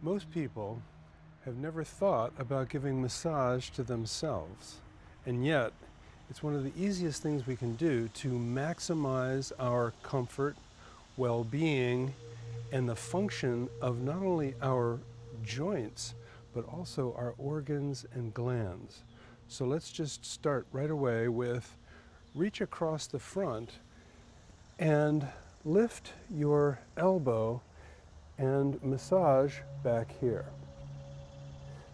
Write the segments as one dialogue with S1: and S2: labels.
S1: Most people have never thought about giving massage to themselves, and yet it's one of the easiest things we can do to maximize our comfort, well-being, and the function of not only our joints, but also our organs and glands. So let's just start right away with reach across the front and lift your elbow and massage back here.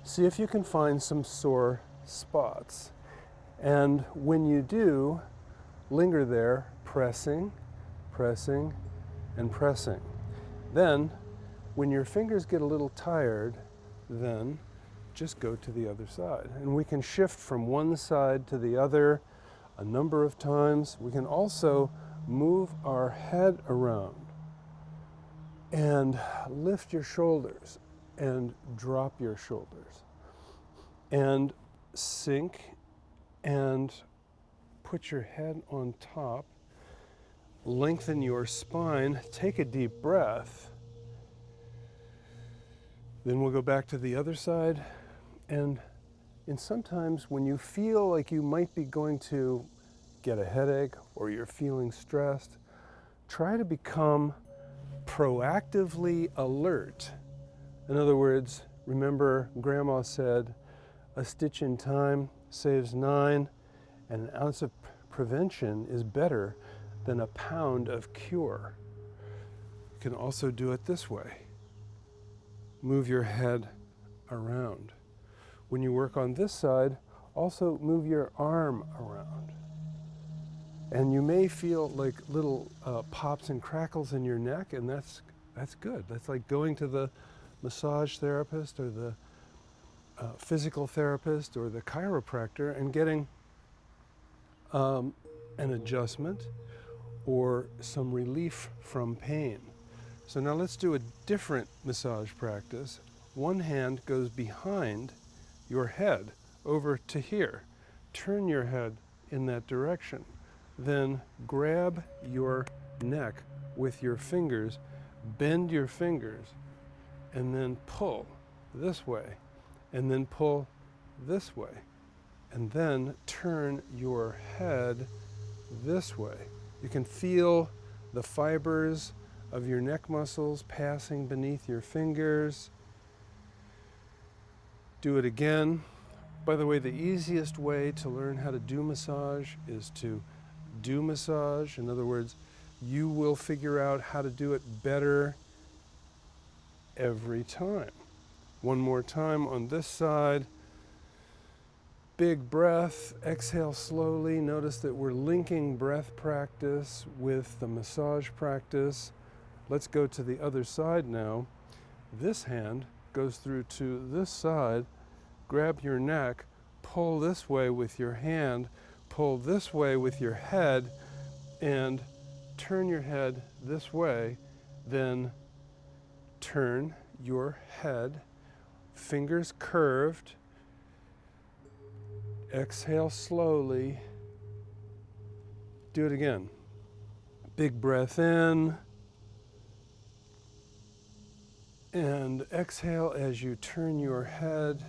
S1: See if you can find some sore spots. And when you do, linger there, pressing, pressing, and pressing. Then, when your fingers get a little tired, then just go to the other side. And we can shift from one side to the other a number of times. We can also move our head around and lift your shoulders and drop your shoulders and sink and put your head on top. Lengthen your spine, take a deep breath. Then we'll go back to the other side, and sometimes when you feel like you might be going to get a headache or you're feeling stressed, try to become proactively alert. In other words, remember Grandma said, a stitch in time saves 9, and an ounce of prevention is better than a pound of cure. You can also do it this way. Move your head around. When you work on this side, also move your arm around. And you may feel like little pops and crackles in your neck, and that's good. That's like going to the massage therapist or the physical therapist or the chiropractor and getting an adjustment or some relief from pain. So now let's do a different massage practice. One hand goes behind your head over to here. Turn your head in that direction. Then grab your neck with your fingers, bend your fingers, and then pull this way, and then pull this way, and then turn your head this way. You can feel the fibers of your neck muscles passing beneath your fingers. Do it again. By the way, the easiest way to learn how to do massage is to do massage. In other words, you will figure out how to do it better every time. One more time on this side. Big breath, exhale slowly. Notice that we're linking breath practice with the massage practice. Let's go to the other side now. This hand goes through to this side. Grab your neck, pull this way with your hand, pull this way with your head, and turn your head this way. Then turn your head, fingers curved. Exhale slowly. Do it again. Big breath in. And exhale as you turn your head.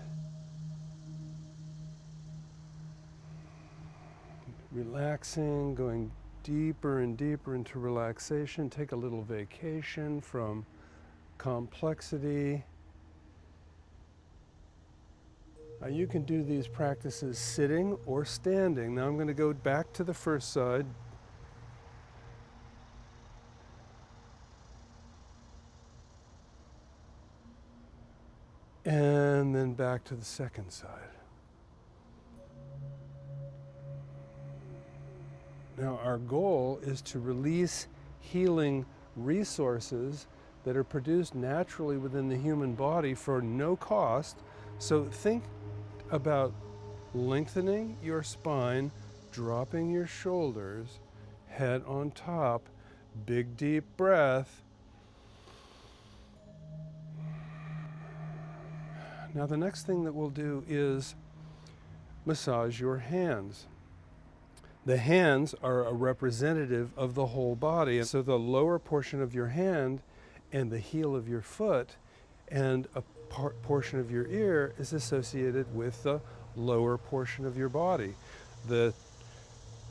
S1: Relaxing, going deeper and deeper into relaxation. Take a little vacation from complexity. You can do these practices sitting or standing. Now I'm going to go back to the first side. And then back to the second side. Now our goal is to release healing resources that are produced naturally within the human body for no cost. So think about lengthening your spine, dropping your shoulders, head on top, big deep breath. Now the next thing that we'll do is massage your hands. The hands are a representative of the whole body, and so the lower portion of your hand and the heel of your foot and a portion of your ear is associated with the lower portion of your body. The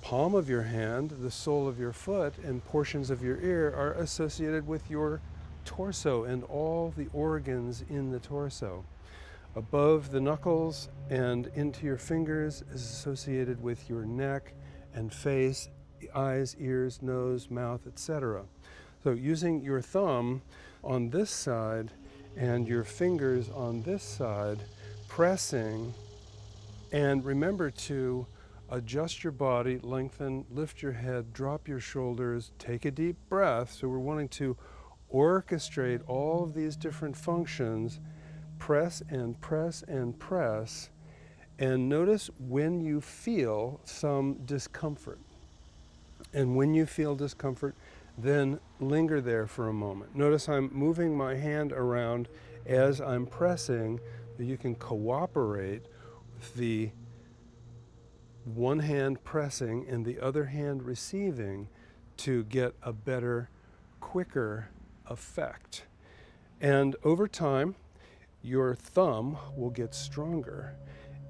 S1: palm of your hand, the sole of your foot, and portions of your ear are associated with your torso and all the organs in the torso. Above the knuckles and into your fingers is associated with your neck and face, eyes, ears, nose, mouth, etc. So using your thumb on this side and your fingers on this side, pressing, and remember to adjust your body, lengthen, lift your head, drop your shoulders, take a deep breath. So we're wanting to orchestrate all of these different functions, press and press and press, and notice when you feel some discomfort. And when you feel discomfort, then linger there for a moment. Notice I'm moving my hand around as I'm pressing, that you can cooperate with the one hand pressing and the other hand receiving to get a better, quicker effect. And over time, your thumb will get stronger.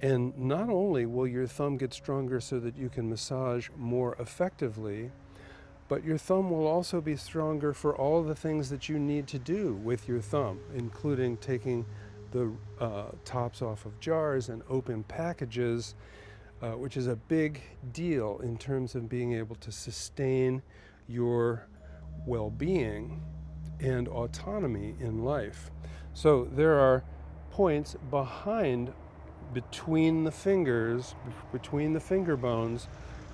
S1: And not only will your thumb get stronger so that you can massage more effectively, but your thumb will also be stronger for all the things that you need to do with your thumb, including taking the tops off of jars and open packages, which is a big deal in terms of being able to sustain your well-being and autonomy in life. So there are points between the fingers, between the finger bones,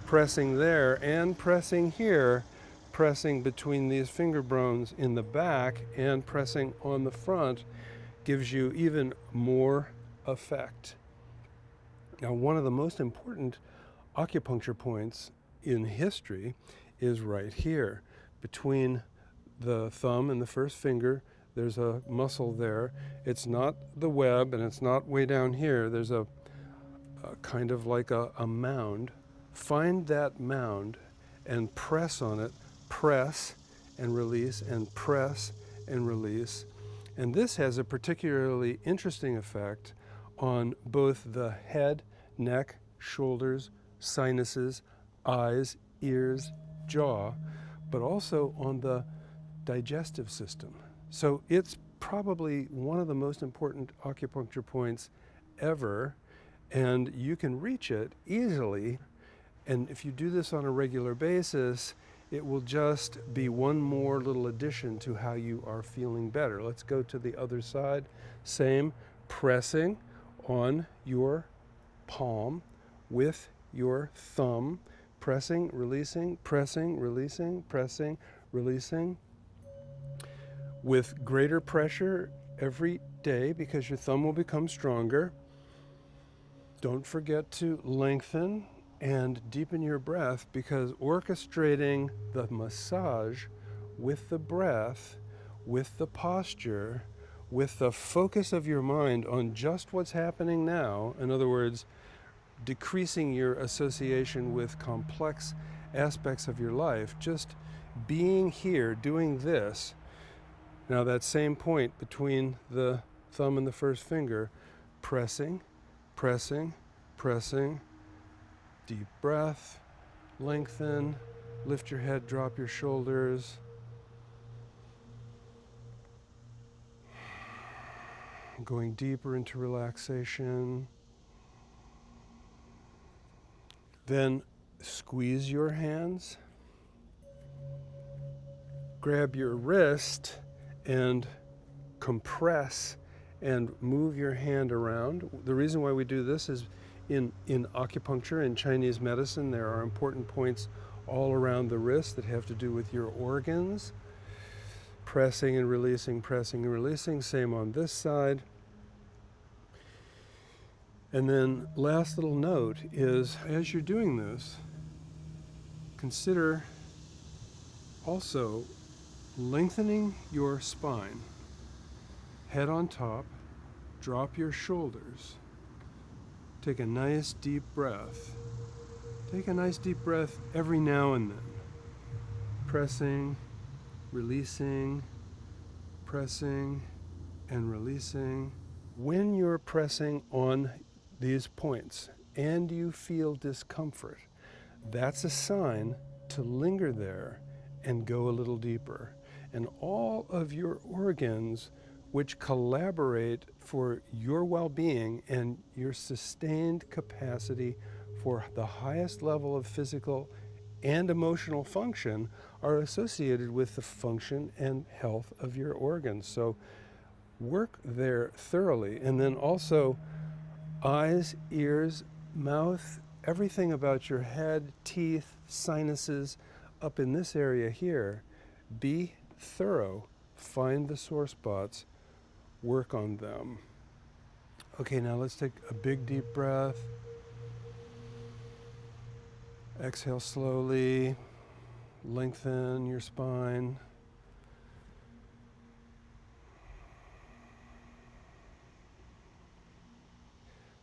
S1: pressing there and pressing here, pressing between these finger bones in the back and pressing on the front gives you even more effect. Now, one of the most important acupuncture points in history is right here. Between the thumb and the first finger, there's a muscle there. It's not the web and it's not way down here. There's a kind of like a mound. Find that mound and press on it. Press and release and press and release. And this has a particularly interesting effect on both the head, neck, shoulders, sinuses, eyes, ears, jaw, but also on the digestive system. So it's probably one of the most important acupuncture points ever, and you can reach it easily. And if you do this on a regular basis, it will just be one more little addition to how you are feeling better. Let's go to the other side. Same, pressing on your palm with your thumb, pressing, releasing, pressing, releasing, pressing, releasing. With greater pressure every day because your thumb will become stronger. Don't forget to lengthen and deepen your breath, because orchestrating the massage with the breath, with the posture, with the focus of your mind on just what's happening now, in other words, decreasing your association with complex aspects of your life, just being here, doing this. Now that same point between the thumb and the first finger, pressing, pressing, pressing, deep breath, lengthen, lift your head, drop your shoulders. Going deeper into relaxation. Then squeeze your hands. Grab your wrist and compress and move your hand around. The reason why we do this is in acupuncture, in Chinese medicine, there are important points all around the wrist that have to do with your organs. Pressing and releasing, pressing and releasing. Same on this side. And then last little note is, as you're doing this, consider also lengthening your spine. Head on top, drop your shoulders. Take a nice deep breath. Take a nice deep breath every now and then. Pressing, releasing, pressing, and releasing. When you're pressing on these points and you feel discomfort, that's a sign to linger there and go a little deeper. And all of your organs, which collaborate for your well-being and your sustained capacity for the highest level of physical and emotional function, are associated with the function and health of your organs. So work there thoroughly. And then also eyes, ears, mouth, everything about your head, teeth, sinuses, up in this area here. Be thorough. Find the sore spots. Work on them. Okay, now let's take a big deep breath. Exhale slowly. Lengthen your spine.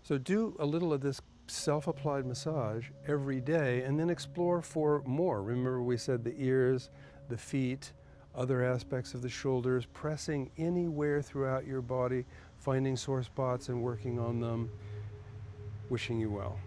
S1: So do a little of this self-applied massage every day and then explore for more. Remember we said the ears, the feet, other aspects of the shoulders, pressing anywhere throughout your body, finding sore spots and working on them. Wishing you well.